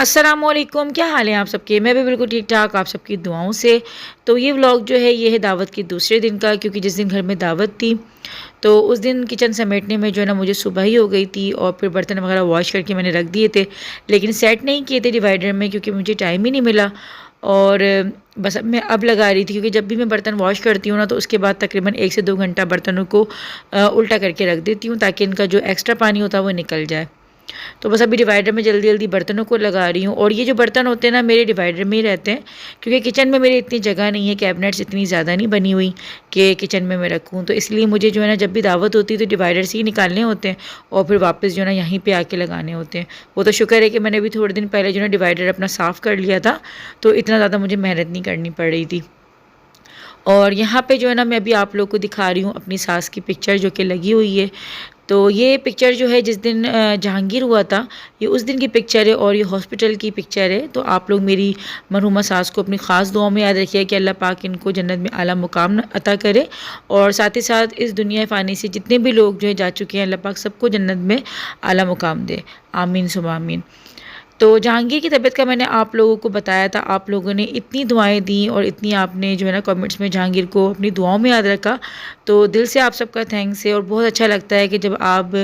अस्सलामुअलैकुम, क्या हाल है आप सबके। मैं भी बिल्कुल ठीक ठाक, आप सबकी दुआओं से। तो ये व्लॉग जो है ये है दावत के दूसरे दिन का, क्योंकि जिस दिन घर में दावत थी तो उस दिन किचन समेटने में जो है ना मुझे सुबह ही हो गई थी, और फिर बर्तन वगैरह वॉश करके मैंने रख दिए थे, लेकिन सेट नहीं किए थे डिवाइडर में क्योंकि मुझे टाइम ही नहीं मिला। और बस अब मैं अब लगा रही थी, क्योंकि जब भी मैं बर्तन वॉश करती हूँ ना तो उसके बाद तकरीबन 1 से 2 घंटा बर्तनों को उल्टा करके रख देती हूँ, ताकि इनका जो एक्स्ट्रा पानी होता है वो निकल जाए। तो बस अभी डिवाइडर में जल्दी जल्दी बर्तनों को लगा रही हूँ। और ये जो बर्तन होते हैं ना मेरे डिवाइडर में ही रहते हैं, क्योंकि किचन में मेरी इतनी जगह नहीं है, कैबिनेट्स इतनी ज़्यादा नहीं बनी हुई कि किचन में मैं रखूँ। तो इसलिए मुझे जो है ना जब भी दावत होती है तो डिवाइडर से ही निकालने होते हैं, और फिर वापस जो है ना यहीं पर आके लगाने होते हैं। वो तो शुक्र है कि मैंने अभी थोड़े दिन पहले जो है ना डिवाइडर अपना साफ़ कर लिया था, तो इतना ज़्यादा मुझे मेहनत नहीं करनी पड़ रही थी। और यहाँ पे जो है ना मैं अभी आप लोग को दिखा रही हूँ अपनी सास की पिक्चर जो कि लगी हुई है। तो ये पिक्चर जो है जिस दिन जहांगीर हुआ था, ये उस दिन की पिक्चर है, और ये हॉस्पिटल की पिक्चर है। तो आप लोग मेरी मरहुमा सास को अपनी ख़ास दुआओं में याद रखिए कि अल्लाह पाक इनको जन्नत में आला मुकाम अता करे, और साथ ही साथ इस दुनिया फ़ानी से जितने भी लोग जो है जा चुके हैं, अल्लाह पाक सबको जन्नत में आला मुकाम दे। आमीन सुम्मा आमीन। तो जहांगीर की तबीयत का मैंने आप लोगों को बताया था, आप लोगों ने इतनी दुआएं दी और इतनी आपने जो है ना कमेंट्स में जहांगीर को अपनी दुआओं में याद रखा। तो दिल से आप सबका थैंक्स है, और बहुत अच्छा लगता है कि जब आप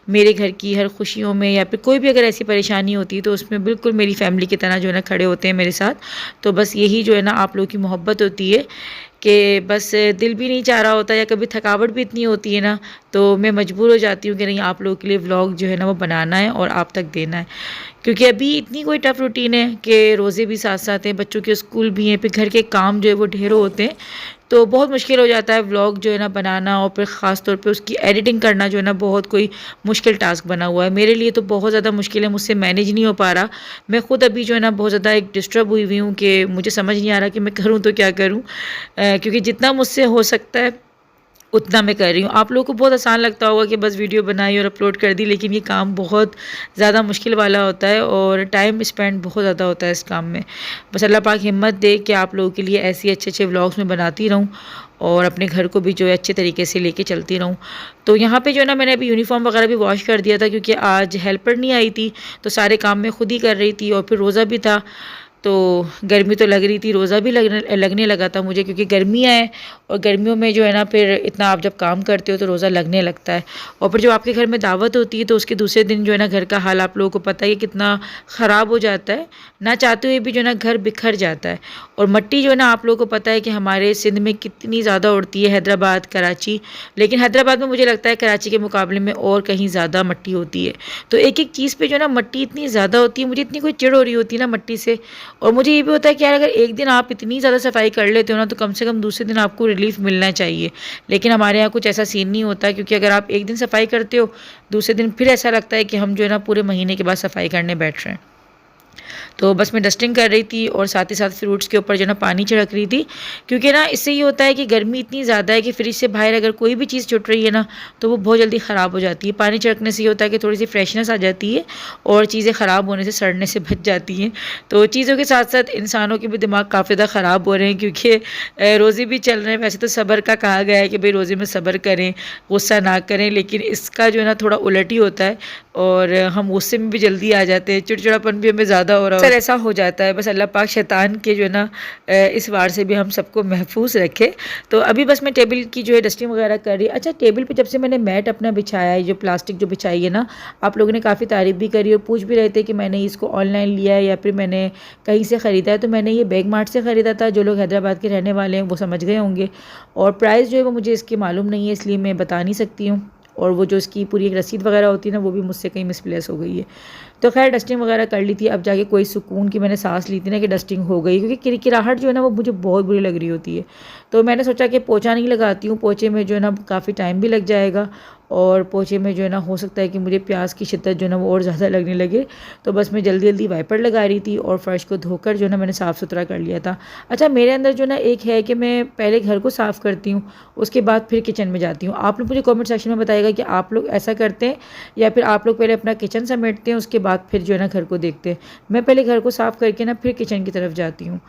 मेरे घर की हर खुशियों में या फिर कोई भी अगर ऐसी परेशानी होती है तो उसमें बिल्कुल मेरी फैमिली की तरह जो है ना खड़े होते हैं मेरे साथ। तो बस यही जो है ना आप लोगों की मोहब्बत होती है कि बस दिल भी नहीं चाह रहा होता, या कभी थकावट भी इतनी होती है ना, तो मैं मजबूर हो जाती हूँ कि नहीं, आप लोगों के लिए व्लॉग जो है ना वो बनाना है और आप तक देना है। क्योंकि अभी इतनी कोई टफ़ रूटीन है कि रोज़े भी साथ साथ हैं, बच्चों के स्कूल भी हैं, फिर घर के काम जो है वो ढेरों होते हैं। तो बहुत मुश्किल हो जाता है व्लॉग जो है ना बनाना, और फिर ख़ास तौर पे उसकी एडिटिंग करना जो है ना बहुत कोई मुश्किल टास्क बना हुआ है मेरे लिए। तो बहुत ज़्यादा मुश्किल है, मुझसे मैनेज नहीं हो पा रहा। मैं ख़ुद अभी जो है ना बहुत ज़्यादा एक डिस्टर्ब हुई हूँ कि मुझे समझ नहीं आ रहा कि मैं करूँ तो क्या करूँ, क्योंकि जितना मुझसे हो सकता है उतना मैं कर रही हूँ। आप लोगों को बहुत आसान लगता होगा कि बस वीडियो बनाई और अपलोड कर दी, लेकिन ये काम बहुत ज़्यादा मुश्किल वाला होता है, और टाइम स्पेंड बहुत ज़्यादा होता है इस काम में। बस अल्लाह पाक हिम्मत दे कि आप लोगों के लिए ऐसे अच्छे अच्छे व्लॉग्स में बनाती रहूँ, और अपने घर को भी जो है अच्छे तरीके से लेके चलती रहूँ। तो यहाँ पे जो है ना मैंने अभी यूनिफॉर्म वगैरह भी वॉश कर दिया था, क्योंकि आज हेल्पर नहीं आई थी, तो सारे काम मैं खुद ही कर रही थी, और फिर रोज़ा भी था। तो गर्मी तो लग रही थी, रोज़ा भी लगने लगा था मुझे, क्योंकि गर्मियाँ हैं, और गर्मियों में जो है ना फिर इतना आप जब काम करते हो तो रोज़ा लगने लगता है। और फिर जब आपके घर में दावत होती है तो उसके दूसरे दिन जो है ना घर का हाल आप लोगों को पता ही है कितना ख़राब हो जाता है, ना चाहते हुए भी जो है ना घर बिखर जाता है। और मट्टी जो है ना आप लोगों को पता है कि हमारे सिंध में कितनी ज़्यादा उड़ती है, हैदराबाद, कराची। लेकिन हैदराबाद में मुझे लगता है कराची के मुकाबले में और कहीं ज़्यादा मट्टी होती है। तो एक एक चीज़ पे जो है ना मट्टी इतनी ज़्यादा होती है, मुझे इतनी कोई चिढ़ हो रही होती है ना मट्टी से। और मुझे ये भी होता है कि यार अगर एक दिन आप इतनी ज़्यादा सफाई कर लेते हो ना, तो कम से कम दूसरे दिन आपको रिलीफ मिलना चाहिए। लेकिन हमारे यहाँ कुछ ऐसा सीन नहीं होता, क्योंकि अगर आप एक दिन सफाई करते हो, दूसरे दिन फिर ऐसा लगता है कि हम जो है ना पूरे महीने के बाद सफाई करने बैठ रहे हैं। तो बस मैं डस्टिंग कर रही थी, और साथ ही साथ फ्रूट्स के ऊपर जो ना पानी छिड़क रही थी, क्योंकि ना इससे ये होता है कि गर्मी इतनी ज़्यादा है कि फ्रिज से बाहर अगर कोई भी चीज़ छुट रही है ना तो वो बहुत जल्दी ख़राब हो जाती है। पानी छिड़कने से ये होता है कि थोड़ी सी फ्रेशनेस आ जाती है, और चीज़ें ख़राब होने से, सड़ने से बच जाती हैं। तो चीज़ों के साथ साथ इंसानों के भी दिमाग काफ़ी ज़्यादा ख़राब हो रहे हैं, क्योंकि रोज़े भी चल रहे हैं। वैसे तो सब्र का कहा गया है कि भाई रोज़े में सब्र करें, गुस्सा ना करें, लेकिन इसका जो है ना थोड़ा उलट ही होता है, और हम गुस्से में भी जल्दी आ जाते हैं, चिड़चिड़ापन भी हमें ज़्यादा हो रहा है, ऐसा हो जाता है। बस अल्लाह पाक शैतान के जो है ना इस वार से भी हम सबको महफूज रखे। तो अभी बस मैं टेबल की जो है डस्टिंग वगैरह कर रही। अच्छा, टेबल पे जब से मैंने मैट अपना बिछाया है, जो प्लास्टिक जो बिछाई है ना, आप लोगों ने काफ़ी तारीफ़ भी करी और पूछ भी रहे थे कि मैंने इसको ऑनलाइन लिया है या फिर मैंने कहीं से ख़रीदा है। तो मैंने ये बैग मार्ट से ख़रीदा था। जो लोग हैदराबाद के रहने वाले हैं वो समझ गए होंगे, और प्राइस जो है वो मुझे इसकी मालूम नहीं है, इसलिए मैं बता नहीं सकती हूँ। और वो जो इसकी पूरी एक रसीद वगैरह होती है ना, वो भी मुझसे कहीं मिसप्लेस हो गई है। तो खैर डस्टिंग वगैरह कर ली थी, अब जाके कोई सुकून की मैंने सांस ली थी ना कि डस्टिंग हो गई, क्योंकि किरकिराहट जो है ना वो मुझे बहुत बुरी लग रही होती है। तो मैंने सोचा कि पोछा नहीं लगाती हूँ, पोछे में जो है ना काफ़ी टाइम भी लग जाएगा, और पोछे में जो है ना हो सकता है कि मुझे प्यास की शिद्दत जो है ना वो और ज़्यादा लगने लगे। तो बस मैं जल्दी जल्दी वाइपर लगा रही थी, और फ़र्श को धोकर जो है ना मैंने साफ़ सुथरा कर लिया था। अच्छा, मेरे अंदर जो ना एक है कि मैं पहले घर को साफ़ करती हूँ, उसके बाद फिर किचन में जाती हूँ। आप लोग मुझे कमेंट सेक्शन में बताइएगा कि आप लोग ऐसा करते हैं, या फिर आप लोग पहले अपना किचन समेटते हैं, उसके बाद फिर जो है ना घर को देखते हैं। मैं पहले घर को साफ़ करके ना फिर किचन की तरफ जाती हूँ।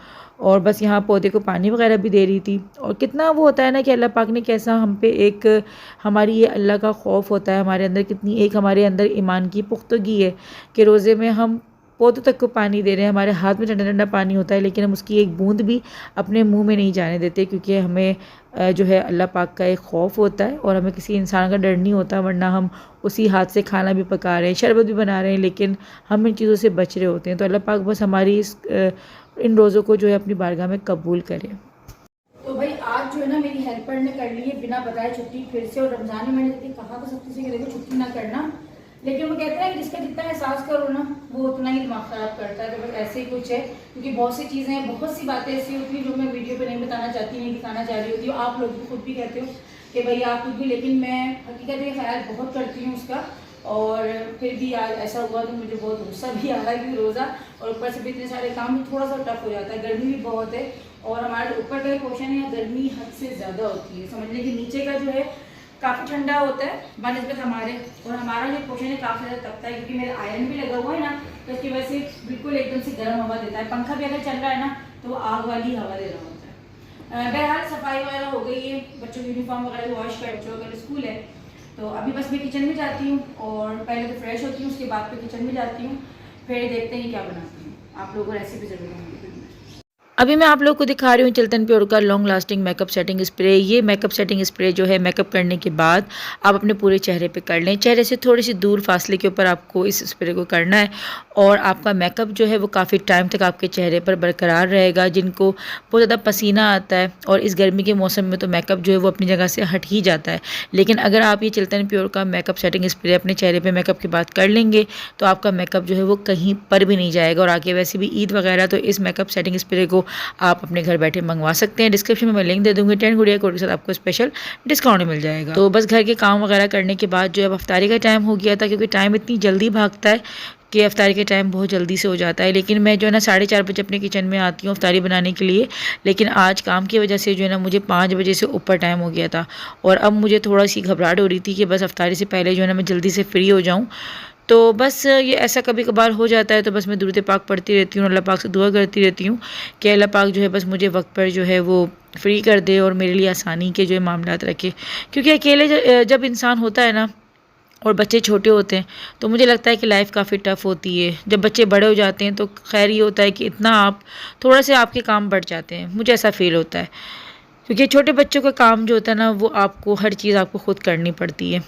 और बस यहाँ पौधे को पानी वगैरह भी दे रही थी। और कितना वो होता है ना कि अल्लाह पाक ने कैसा हम पे एक, हमारी ये अल्लाह का खौफ होता है हमारे अंदर, कितनी एक हमारे अंदर ईमान की पुख्तगी है कि रोज़े में हम पौधों तक को पानी दे रहे हैं, हमारे हाथ में ठंडा ठंडा पानी होता है, लेकिन हम उसकी एक बूंद भी अपने मुंह में नहीं जाने देते, क्योंकि हमें जो है अल्लाह पाक का एक खौफ होता है और हमें किसी इंसान का डर नहीं होता, वरना हम उसी हाथ से खाना भी पका रहे हैं, शरबत भी बना रहे हैं, लेकिन हम इन चीज़ों से बच रहे होते हैं। तो अल्लाह पाक बस हमारी इन रोज़ों को जो है अपनी बारगाह में कबूल करे। तो भाई आज जो है ना मेरी हेल्पर ने कर ली है बिना बताए छुट्टी फिर से, और रमजान में मैंने कहा था सबसे से कि देखो छुट्टी ना करना, लेकिन वो कहते हैं कि जिसका जितना एहसास करो ना वो उतना ही दिमाग खराब करता है। तो बस ऐसे ही कुछ है, क्योंकि बहुत सी चीज़ें हैं, बहुत सी बातें ऐसी होती हैं जो मैं वीडियो पे नहीं बताना चाहती, नहीं दिखाना चाह रही होती हूँ। आप लोग भी खुद भी कहते हो कि भाई आप खुद भी, लेकिन मैं हकीकत में ख्याल बहुत करती हूँ उसका, और फिर भी आज ऐसा हुआ तो मुझे बहुत गुस्सा भी आ रहा है कि रोज़ा, और ऊपर से भी इतने सारे काम भी थोड़ा सा टफ हो जाता है, गर्मी भी बहुत है, और हमारे ऊपर का पोर्शन है गर्मी हद से ज़्यादा होती है, समझ लें कि नीचे का जो है काफ़ी ठंडा होता है बनस्बत हमारे, और हमारा जो पोर्शन है काफ़ी ज़्यादा तपता है, क्योंकि मेरा आयरन भी लगा हुआ है ना, तो उसकी वजह से बिल्कुल एकदम से गर्म हवा देता है। पंखा भी अगर चल रहा है ना तो वो आग वाली हवा दे रहा होता है। बहरहाल सफाई वगैरह हो गई है, बच्चों की यूनिफॉर्म वगैरह वॉश कर, बच्चों अगर स्कूल है तो अभी बस मैं किचन में जाती हूँ, और पहले तो फ्रेश होती हूँ, उसके बाद फिर किचन में जाती हूँ, फिर देखते हैं क्या बनाती हूँ। आप लोगों को रेसिपी ज़रूर होंगी। अभी मैं आप लोग को दिखा रही हूँ चिल्तन प्योर का long lasting makeup setting spray. ये मेकअप सेटिंग स्प्रे जो है मेकअप करने के बाद आप अपने पूरे चेहरे पे कर लें। चेहरे से थोड़ी सी दूर फासले के ऊपर आपको इस स्प्रे को करना है, और आपका मेकअप जो है वो काफ़ी टाइम तक आपके चेहरे पर बरकरार रहेगा। जिनको बहुत ज़्यादा पसीना आता है और इस गर्मी के मौसम में तो मेकअप जो है वो अपनी जगह से हट ही जाता है, लेकिन अगर आप ये चिल्तन प्योर का मेकअप सेटिंग स्प्रे अपने चेहरे पर मेकअप के बाद कर लेंगे तो आपका मेकअप जो है वो कहीं पर भी नहीं जाएगा। और आगे वैसे भी ईद वगैरह तो इस मेकअप सेटिंग स्प्रे को आप अपने घर बैठे मंगवा सकते हैं। डिस्क्रिप्शन में मैं लिंक दे दूंगी, 10 गुड़िया कोड के साथ आपको स्पेशल डिस्काउंट मिल जाएगा। तो बस घर के काम वगैरह करने के बाद जो है अब अफ्तारी का टाइम हो गया था, क्योंकि टाइम इतनी जल्दी भागता है कि अफ्तारी के टाइम बहुत जल्दी से हो जाता है। लेकिन मैं जो है ना 4:30 बजे अपने किचन में आती हूँ अफ्तारी बनाने के लिए, लेकिन आज काम की वजह से जो है ना मुझे 5 बजे से ऊपर टाइम हो गया था, और अब मुझे थोड़ा सी घबराहट हो रही थी कि बस अफ्तारी से पहले जो है ना मैं जल्दी से फ्री हो जाऊँ। तो बस ये ऐसा कभी कभार हो जाता है, तो बस मैं दुरूद पाक पढ़ती रहती हूँ, अल्लाह पाक से दुआ करती रहती हूँ कि अल्लाह पाक जो है बस मुझे वक्त पर जो है वो फ्री कर दे और मेरे लिए आसानी के जो है मामलात रखे। क्योंकि अकेले जब इंसान होता है ना और बच्चे छोटे होते हैं तो मुझे लगता है कि लाइफ काफ़ी टफ़ होती है। जब बच्चे बड़े हो जाते हैं तो खैर ये होता है कि इतना आप थोड़ा से आपके काम बढ़ जाते हैं, मुझे ऐसा फ़ील होता है, क्योंकि छोटे बच्चों का काम जो होता है ना वो आपको हर चीज़ आपको खुद करनी पड़ती है।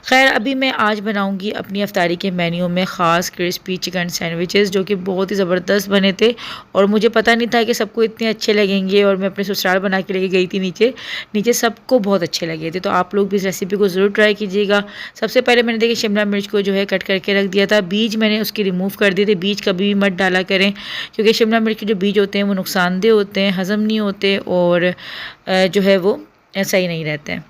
खैर अभी मैं आज बनाऊंगी अपनी अफ्तारी के मेन्यू में ख़ास क्रिस्पी चिकन सैंडविचेस, जो कि बहुत ही ज़बरदस्त बने थे, और मुझे पता नहीं था कि सबको इतने अच्छे लगेंगे, और मैं अपने ससुराल बना के लेके गई थी नीचे नीचे सबको बहुत अच्छे लगे थे। तो आप लोग भी इस रेसिपी को ज़रूर ट्राई कीजिएगा। सबसे पहले मैंने देखिए शिमला मिर्च को जो है कट करके रख दिया था, बीज मैंने उसके रिमूव कर दिए थे। बीज कभी भी मत डाला करें, क्योंकि शिमला मिर्च के जो बीज होते हैं वो नुकसानदेह होते हैं, हज़म नहीं होते, और जो है वो सही नहीं रहते हैं।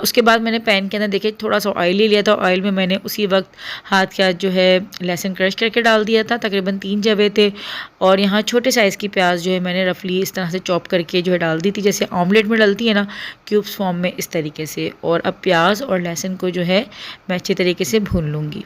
उसके बाद मैंने पैन के अंदर देखिए थोड़ा सा ऑयल ले लिया था, ऑयल में मैंने उसी वक्त हाथ का जो है लहसुन क्रश करके डाल दिया था, तकरीबन 3 जवे थे, और यहाँ छोटे साइज़ की प्याज जो है मैंने रफली इस तरह से चॉप करके जो है डाल दी थी, जैसे ऑमलेट में डलती है ना क्यूब्स फॉर्म में, इस तरीके से। और अब प्याज और लहसुन को जो है मैं अच्छे तरीके से भून लूँगी।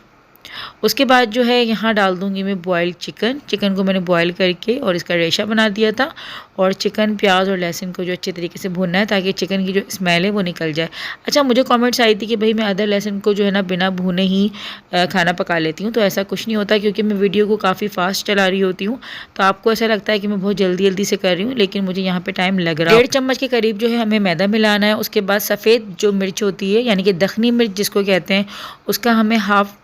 उसके बाद जो है यहाँ डाल दूँगी मैं बॉयल्ड चिकन को मैंने बॉयल करके और इसका रेशा बना दिया था, और चिकन प्याज और लहसुन को जो अच्छे तरीके से भूनना है ताकि चिकन की जो स्मेल है वो निकल जाए। अच्छा, मुझे कमेंट्स आई थी कि भाई मैं अदर लहसुन को जो है ना बिना भुने ही खाना पका लेती हूँ, तो ऐसा कुछ नहीं होता, क्योंकि मैं वीडियो को काफ़ी फास्ट चला रही होती हूँ, तो आपको ऐसा लगता है कि मैं बहुत जल्दी जल्दी से कर रही हूँ, लेकिन मुझे यहाँ पर टाइम लग रहा है। 1.5 चम्मच के करीब जो है हमें मैदा मिलाना है। उसके बाद सफ़ेद जो मिर्च होती है यानी कि दखनी मिर्च जिसको कहते हैं, उसका हमें हाफ़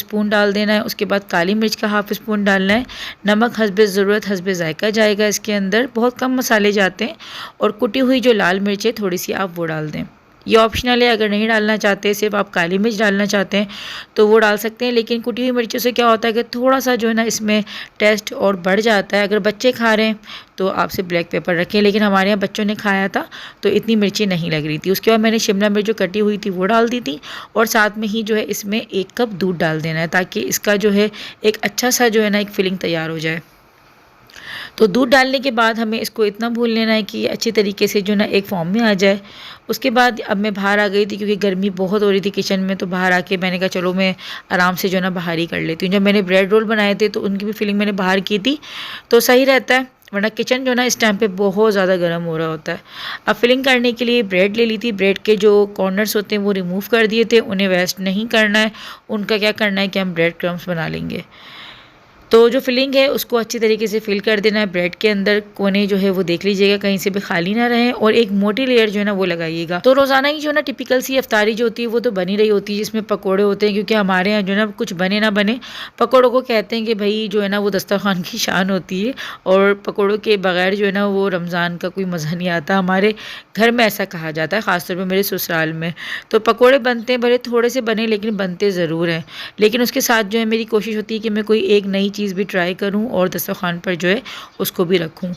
स्पून डाल देना है। उसके बाद काली मिर्च का हाफ़ स्पून डालना है। नमक हस्बे ज़रूरत हस्बे जायका जाएगा इसके अंदर, बहुत कम मसाले जाते हैं, और कुटी हुई जो लाल मिर्च है थोड़ी सी आप वो डाल दें। ये ऑप्शनल है, अगर नहीं डालना चाहते, सिर्फ आप काली मिर्च डालना चाहते हैं तो वो डाल सकते हैं, लेकिन कुटी हुई मिर्चों से क्या होता है कि थोड़ा सा जो है ना इसमें टेस्ट और बढ़ जाता है। अगर बच्चे खा रहे हैं तो आपसे ब्लैक पेपर रखें, लेकिन हमारे यहाँ बच्चों ने खाया था तो इतनी मिर्ची नहीं लग रही थी। उसके बाद मैंने शिमला मिर्च जो कटी हुई थी वो डाल दी थी, और साथ में ही जो है इसमें 1 कप दूध डाल देना है, ताकि इसका जो है एक अच्छा सा जो है ना एक फिलिंग तैयार हो जाए। तो दूध डालने के बाद हमें इसको इतना भून लेना है कि अच्छी तरीके से जो ना एक फॉर्म में आ जाए। उसके बाद अब मैं बाहर आ गई थी, क्योंकि गर्मी बहुत हो रही थी किचन में, तो बाहर आके मैंने कहा चलो मैं आराम से जो ना बाहर ही कर लेती हूँ। जब मैंने ब्रेड रोल बनाए थे तो उनकी भी फीलिंग मैंने बाहर की थी, तो सही रहता है, वरना किचन जो ना इस टाइम पे बहुत ज़्यादा गर्म हो रहा होता है। अब फिलिंग करने के लिए ब्रेड ले ली थी, ब्रेड के जो कॉर्नर्स होते हैं वो रिमूव कर दिए थे, उन्हें वेस्ट नहीं करना है, उनका क्या करना है कि हम ब्रेड क्रम्स बना लेंगे। तो जो फिलिंग है उसको अच्छी तरीके से फिल कर देना है ब्रेड के अंदर। कोने जो है वो देख लीजिएगा कहीं से भी खाली ना रहे, और एक मोटी लेयर जो है ना वो लगाइएगा। तो रोज़ाना ही जो है ना टिपिकल सी अफ्तारी जो होती है वो तो बनी रही होती है, जिसमें पकोड़े होते हैं, क्योंकि हमारे यहाँ जो है ना कुछ बने ना बने पकोड़ों को कहते हैं कि भाई जो है ना वो दस्तरखान की शान होती है, और पकोड़ों के बगैर जो है ना वो रमज़ान का कोई मज़ा नहीं आता। हमारे घर में ऐसा कहा जाता है, ख़ासतौर पर मेरे ससुराल में। तो पकोड़े बनते हैं, भले थोड़े से बने लेकिन बनते ज़रूर हैं। लेकिन उसके साथ जो है मेरी कोशिश होती है कि मैं कोई एक नई चीज़ भी ट्राई करूं और दस्तरखान पर जो है उसको भी रखूं।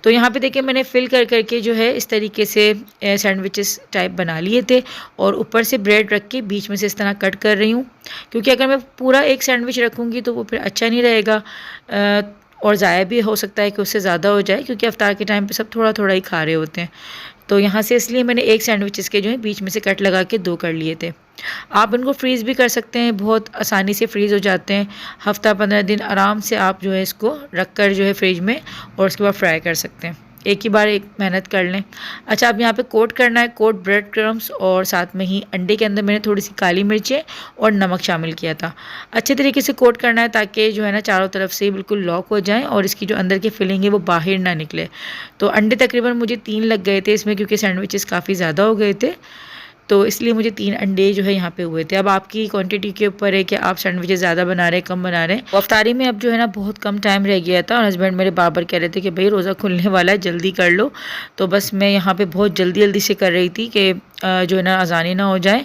तो यहाँ पे देखिए मैंने फिल कर करके जो है इस तरीके से सैंडविचेस टाइप बना लिए थे, और ऊपर से ब्रेड रख के बीच में से इस तरह कट कर रही हूँ, क्योंकि अगर मैं पूरा एक सैंडविच रखूँगी तो वो फिर अच्छा नहीं रहेगा, और ज़ाया भी हो सकता है कि उससे ज़्यादा हो जाए, क्योंकि अफ्तार के टाइम पे सब थोड़ा थोड़ा ही खा रहे होते हैं। तो यहाँ से इसलिए मैंने एक सैंडविचेस के जो है बीच में से कट लगा के 2 कर लिए थे। आप इनको फ्रीज़ भी कर सकते हैं, बहुत आसानी से फ्रीज़ हो जाते हैं। हफ़्ता 15 दिन आराम से आप जो है इसको रख कर जो है फ्रिज में, और उसके बाद फ्राई कर सकते हैं। एक ही बार एक मेहनत कर लें। अच्छा, अब यहाँ पे कोट करना है, कोट ब्रेड क्रम्स, और साथ में ही अंडे के अंदर मैंने थोड़ी सी काली मिर्चें और नमक शामिल किया था। अच्छे तरीके से कोट करना है ताकि जो है ना चारों तरफ से बिल्कुल लॉक हो जाए और इसकी जो अंदर की फिलिंग है वो बाहर ना निकले। तो अंडे तकरीबन मुझे 3 लग गए थे इसमें, क्योंकि सैंडविचेस काफ़ी ज़्यादा हो गए थे, तो इसलिए मुझे 3 अंडे जो है यहाँ पे हुए थे। अब आपकी क्वांटिटी के ऊपर है कि आप सैंडविचेस ज़्यादा बना रहे हैं, कम बना रहे हैं। तो अफ्तारी में अब जो है ना बहुत कम टाइम रह गया था, और हस्बैंड मेरे बार बार कह रहे थे कि भाई रोज़ा खुलने वाला है, जल्दी कर लो। तो बस मैं यहाँ पे बहुत जल्दी जल्दी से कर रही थी कि जो है ना अजानी ना हो जाए।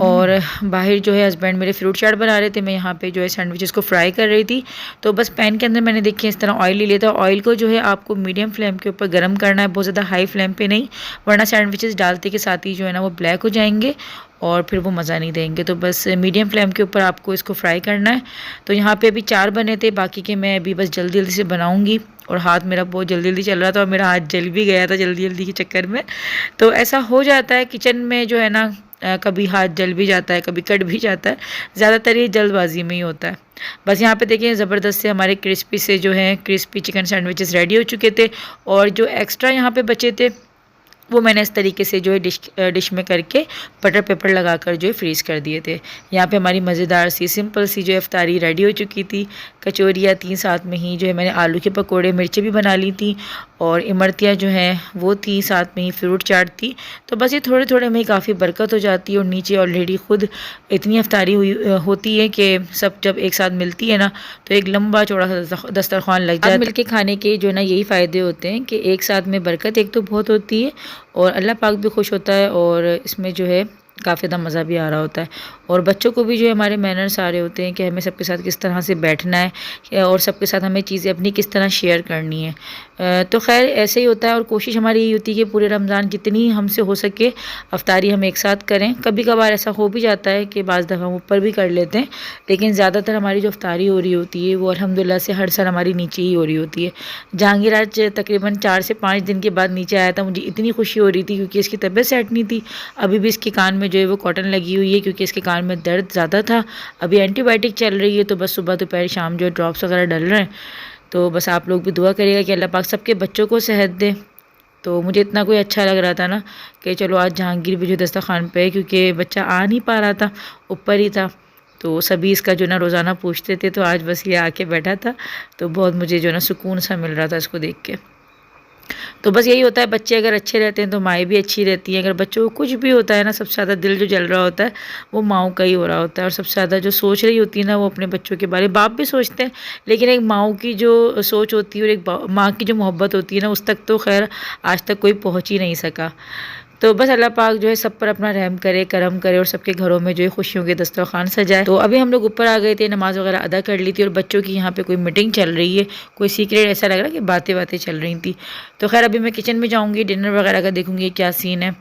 और बाहर जो है हस्बैंड मेरे फ्रूट चाट बना रहे थे, मैं यहाँ पे जो है सैंडविचेस को फ्राई कर रही थी। तो बस पैन के अंदर मैंने देखिए इस तरह ऑयल ले लिया था। ऑयल को जो है आपको मीडियम फ्लेम के ऊपर गर्म करना है, बहुत ज़्यादा हाई फ्लेम पे नहीं, वरना सैंडविचेस डालते के साथ ही जो है ना वो ब्लैक हो जाएंगे और फिर वो मज़ा नहीं देंगे। तो बस मीडियम फ्लेम के ऊपर आपको इसको फ्राई करना है। तो यहाँ पे अभी 4 बने थे, बाकी के मैं अभी बस जल्दी जल्दी से बनाऊँगी, और हाथ मेरा बहुत जल्दी जल्दी चल रहा था, और मेरा हाथ जल भी गया था जल्दी जल्दी के चक्कर में। तो ऐसा हो जाता है किचन में जो है ना, कभी हाथ जल भी जाता है, कभी कट भी जाता है, ज़्यादातर ये जल्दबाजी में ही होता है। बस यहाँ पे देखिए ज़बरदस्त से हमारे क्रिस्पी से जो है क्रिस्पी चिकन सैंडविचेस रेडी हो चुके थे, और जो एक्स्ट्रा यहाँ पे बचे थे वो मैंने इस तरीके से जो है डिश में करके बटर पेपर लगाकर जो है फ्रीज़ कर दिए थे। यहाँ पे हमारी मज़ेदार सी सिंपल सी जो है इफ्तारी रेडी हो चुकी थी। कचौरियाँ थी, साथ में ही जो है मैंने आलू के पकोड़े मिर्चें भी बना ली थी, और इमरतियाँ जो हैं वो थी, साथ में ही फ्रूट चाट थी। तो बस ये थोड़े थोड़े में ही काफ़ी बरकत हो जाती है, और नीचे ऑलरेडी खुद इतनी इफ्तारी हुई होती है कि सब जब एक साथ मिलती है ना तो एक लंबा चौड़ा सा दस्तरखान लग जाता है। मिल के खाने के जो है ना यही फ़ायदे होते हैं कि एक साथ में बरकत एक तो बहुत होती है, और अल्लाह पाक भी खुश होता है, और इसमें जो है काफ़ी ज़्यादा मज़ा भी आ रहा होता है। और बच्चों को भी जो है हमारे मैनर्स आ रहे होते हैं कि हमें सबके साथ किस तरह से बैठना है, और सबके साथ हमें चीज़ें अपनी किस तरह शेयर करनी है। तो खैर ऐसे ही होता है, और कोशिश हमारी यही होती है कि पूरे रमज़ान जितनी हमसे हो सके अफ्तारी हम एक साथ करें। कभी कभार ऐसा हो भी जाता है कि बाज़ दफ़ा हम ऊपर भी कर लेते हैं, लेकिन ज़्यादातर हमारी जो अफ्तारी हो रही होती है वो अल्हम्दुलिल्लाह से हर साल हमारी नीचे ही हो रही होती है। जहांगीर आज तकरीबन 4 से 5 दिन के बाद नीचे आया था, मुझे इतनी खुशी हो रही थी क्योंकि इसकी तबीयत सेट नहीं थी। अभी भी इसके कान में जो है वो कॉटन लगी हुई है, क्योंकि इसके कान में दर्द ज़्यादा था। अभी एंटीबायोटिक चल रही है, तो बस सुबह दोपहर शाम जो है ड्रॉप्स वगैरह डल रहे हैं। तो बस आप लोग भी दुआ करिएगा कि अल्लाह पाक सबके बच्चों को सेहत दे। तो मुझे इतना कोई अच्छा लग रहा था ना कि चलो आज जहांगीर भी जो दस्तरखान पे है, क्योंकि बच्चा आ नहीं पा रहा था, ऊपर ही था, तो सभी इसका जो ना रोज़ाना पूछते थे, तो आज बस ये आके बैठा था। तो बहुत मुझे जो ना सुकून सा मिल रहा था इसको देख के। तो बस यही होता है, बच्चे अगर अच्छे रहते हैं तो माएँ भी अच्छी रहती हैं। अगर बच्चों को कुछ भी होता है ना, सबसे ज़्यादा दिल जो जल रहा होता है वो माँओं का ही हो रहा होता है, और सबसे ज़्यादा जो सोच रही होती है ना वो अपने बच्चों के बारे में। बाप भी सोचते हैं, लेकिन एक माँओं की जो सोच होती है और एक माँ की जो मोहब्बत होती है ना, उस तक तो खैर आज तक कोई पहुँच ही नहीं सका। तो बस अल्लाह पाक जो है सब पर अपना रहम करे, करम करे, और सबके घरों में जो है खुशियों के दस्तरखान सजाए। तो अभी हम लोग ऊपर आ गए थे, नमाज़ वगैरह अदा कर ली थी, और बच्चों की यहाँ पे कोई मीटिंग चल रही है, कोई सीक्रेट ऐसा लग रहा है कि बातें बातें चल रही थी। तो खैर अभी मैं किचन में जाऊँगी, डिनर वगैरह का देखूँगी क्या सीन है।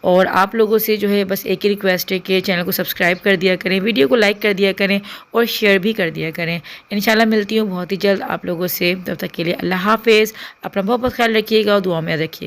और आप लोगों से जो है बस एक ही रिक्वेस्ट है कि चैनल को सब्सक्राइब कर दिया करें, वीडियो को लाइक कर दिया करें, और शेयर भी कर दिया करें। इंशाल्लाह मिलती हूँ बहुत ही जल्द आप लोगों से, तब तक के लिए अल्लाह हाफिज़। अपना बहुत बहुत ख्याल रखिएगा और दुआ में याद रखिएगा।